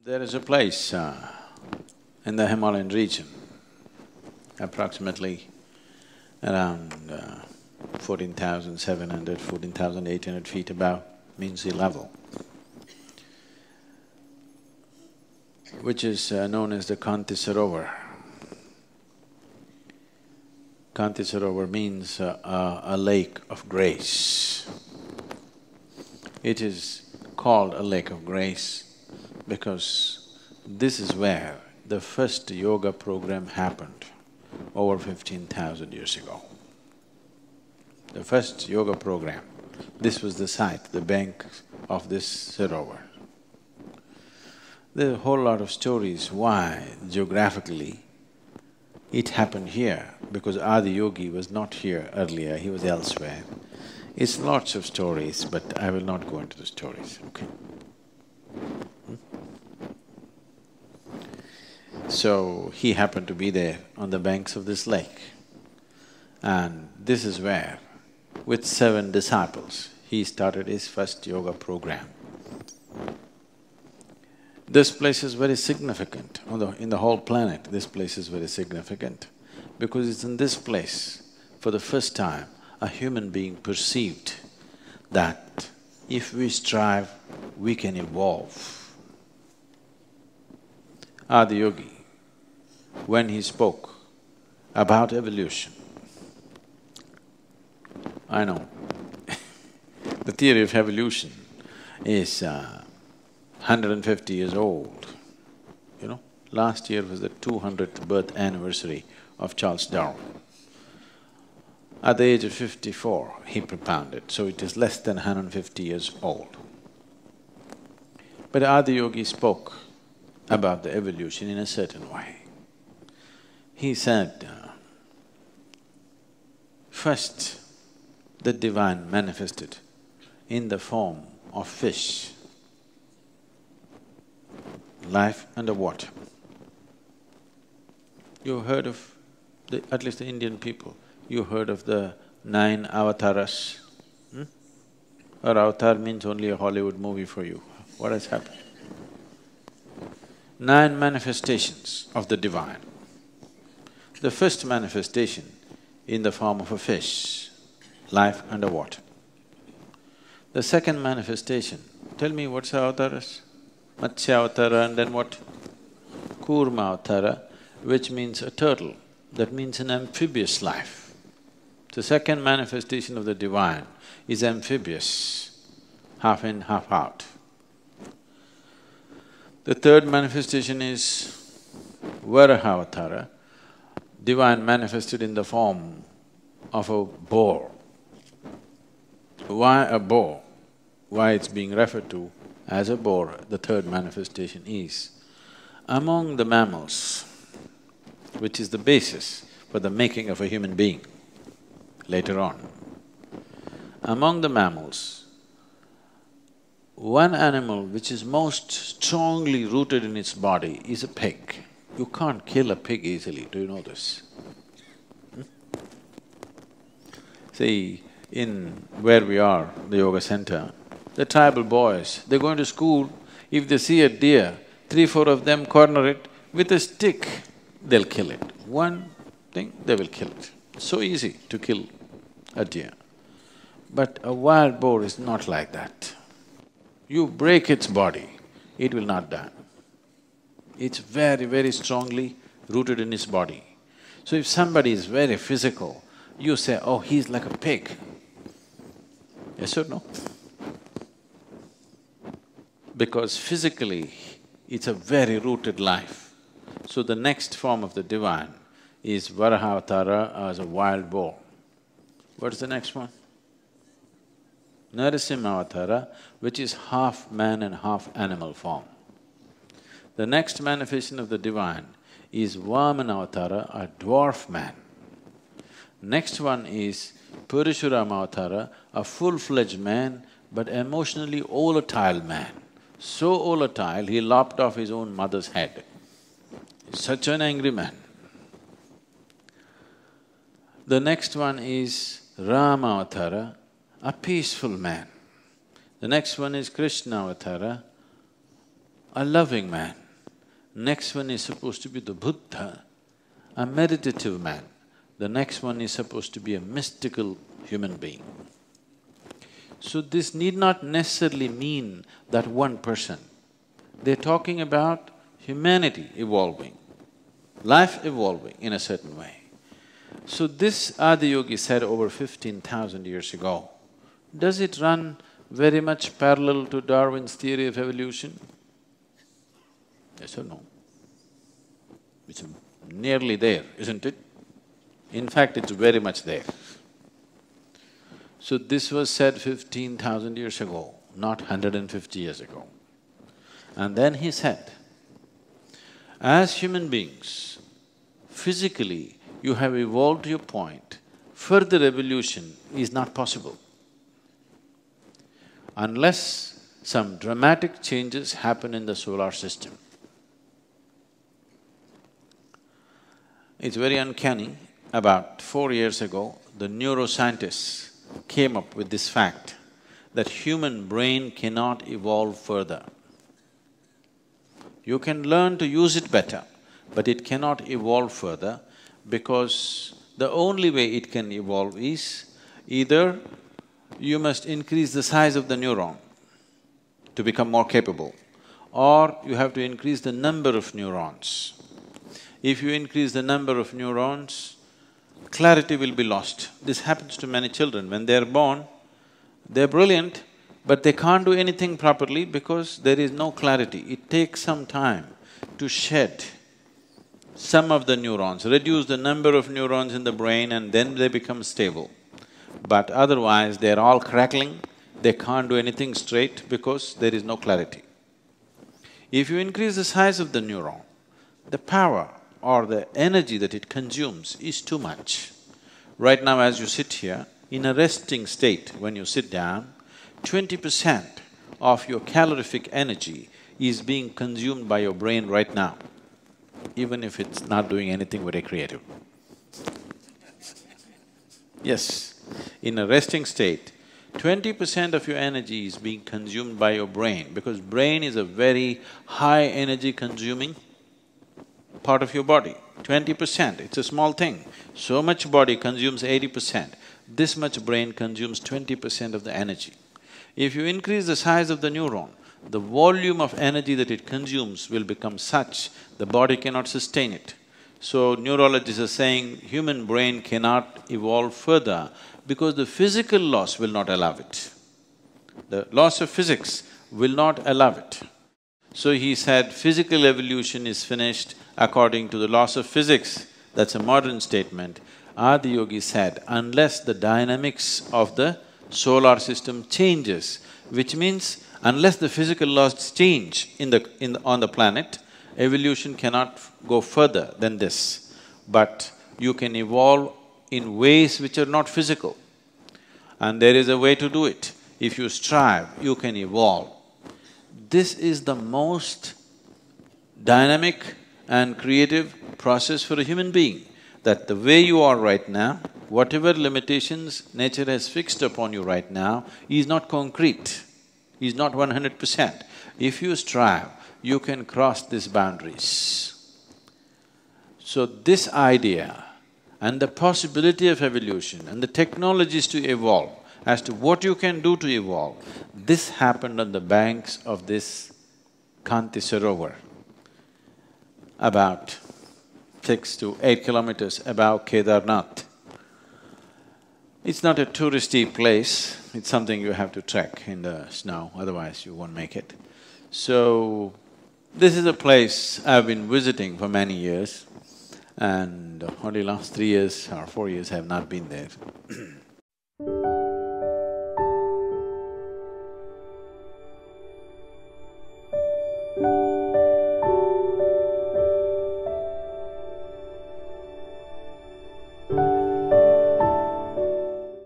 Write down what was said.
There is a place in the Himalayan region, approximately around 14,700, 14,800 feet above mean sea level, which is known as the Kantisarovar. Kantisarovar means a lake of grace. It is called a lake of grace because this is where the first yoga program happened over 15,000 years ago. The first yoga program, this was the site, the bank of this Sarovar. There are a whole lot of stories why geographically it happened here, because Adi Yogi was not here earlier, he was elsewhere. It's lots of stories, but I will not go into the stories, okay? So, he happened to be there on the banks of this lake. And this is where, with 7 disciples, he started his first yoga program. This place is very significant in the whole planet. This place is very significant because it's in this place, for the first time, a human being perceived that if we strive, we can evolve. Adi Yogi, when he spoke about evolution, I know the theory of evolution is 150 years old, you know. Last year was the 200th birth anniversary of Charles Darwin. At the age of 54, he propounded, so it is less than 150 years old. But Adi Yogi spoke about the evolution in a certain way. He said, first the divine manifested in the form of fish, life underwater. You heard of at least the Indian people, you heard of the 9 avatars? Or avatar means only a Hollywood movie for you. What has happened? 9 manifestations of the divine. The first manifestation in the form of a fish, life underwater. The second manifestation, tell me what's avataras? Matsya avatara and then what? Kurma avatara, which means a turtle, that means an amphibious life. The second manifestation of the divine is amphibious, half in, half out. The third manifestation is Varaha avatara, divine manifested in the form of a boar. Why a boar? Why it's being referred to as a boar, the third manifestation is, among the mammals, which is the basis for the making of a human being later on. Among the mammals, one animal which is most strongly rooted in its body is a pig. You can't kill a pig easily, do you know this? See, in where we are, the yoga center, the tribal boys, they're going to school, if they see a deer, 3, 4 of them corner it, with a stick, they'll kill it. One thing, they will kill it. It's so easy to kill a deer. But a wild boar is not like that. You break its body, it will not die. It's very, very strongly rooted in its body. So if somebody is very physical, you say, oh, he's like a pig. Yes or no? Because physically, it's a very rooted life. So the next form of the divine is Varaha avatara as a wild boar. What is the next one? Narasimha avatara, which is half man and half animal form. The next manifestation of the divine is Vamana avatara, a dwarf man. Next one is Purashurama avatara, a full-fledged man but emotionally volatile man. So volatile, he lopped off his own mother's head. Such an angry man. The next one is Rama avatara, a peaceful man. The next one is Krishna avatara, a loving man. Next one is supposed to be the Buddha, a meditative man. The next one is supposed to be a mystical human being. So this need not necessarily mean that one person. They're talking about humanity evolving, life evolving in a certain way. So this Adiyogi said over 15,000 years ago. Does it run very much parallel to Darwin's theory of evolution? Yes or no? It's nearly there, isn't it? In fact, it's very much there. So this was said 15,000 years ago, not 150 years ago. And then he said, as human beings, physically you have evolved to a point, further evolution is not possible unless some dramatic changes happen in the solar system. It's very uncanny. About 4 years ago, the neuroscientists came up with this fact that human brain cannot evolve further. You can learn to use it better, but it cannot evolve further because the only way it can evolve is either you must increase the size of the neuron to become more capable, or you have to increase the number of neurons. If you increase the number of neurons, clarity will be lost. This happens to many children. When they're born, they're brilliant, but they can't do anything properly because there is no clarity. It takes some time to shed some of the neurons, reduce the number of neurons in the brain, and then they become stable. But otherwise, they're all crackling, they can't do anything straight because there is no clarity. If you increase the size of the neuron, the power or the energy that it consumes is too much. Right now as you sit here, in a resting state, when you sit down, 20% of your calorific energy is being consumed by your brain right now, even if it's not doing anything very creative. Yes, in a resting state, 20% of your energy is being consumed by your brain because brain is a very high energy consuming part of your body. 20%, it's a small thing. So much body consumes 80%, this much brain consumes 20% of the energy. If you increase the size of the neuron, the volume of energy that it consumes will become such, the body cannot sustain it. So neurologists are saying human brain cannot evolve further because the physical laws will not allow it. The laws of physics will not allow it. So he said physical evolution is finished according to the laws of physics. That's a modern statement. Adiyogi said, unless the dynamics of the solar system changes, which means unless the physical laws change on the planet, evolution cannot go further than this. But you can evolve in ways which are not physical. And there is a way to do it. If you strive, you can evolve. This is the most dynamic and creative process for a human being, that the way you are right now, whatever limitations nature has fixed upon you right now is not concrete, is not 100%. If you strive, you can cross these boundaries. So this idea and the possibility of evolution and the technologies to evolve, as to what you can do to evolve, this happened on the banks of this Kantisarovar, about 6 to 8 kilometers above Kedarnath. It's not a touristy place, it's something you have to trek in the snow, otherwise you won't make it. So, this is a place I've been visiting for many years, and only last 3 years or 4 years I have not been there.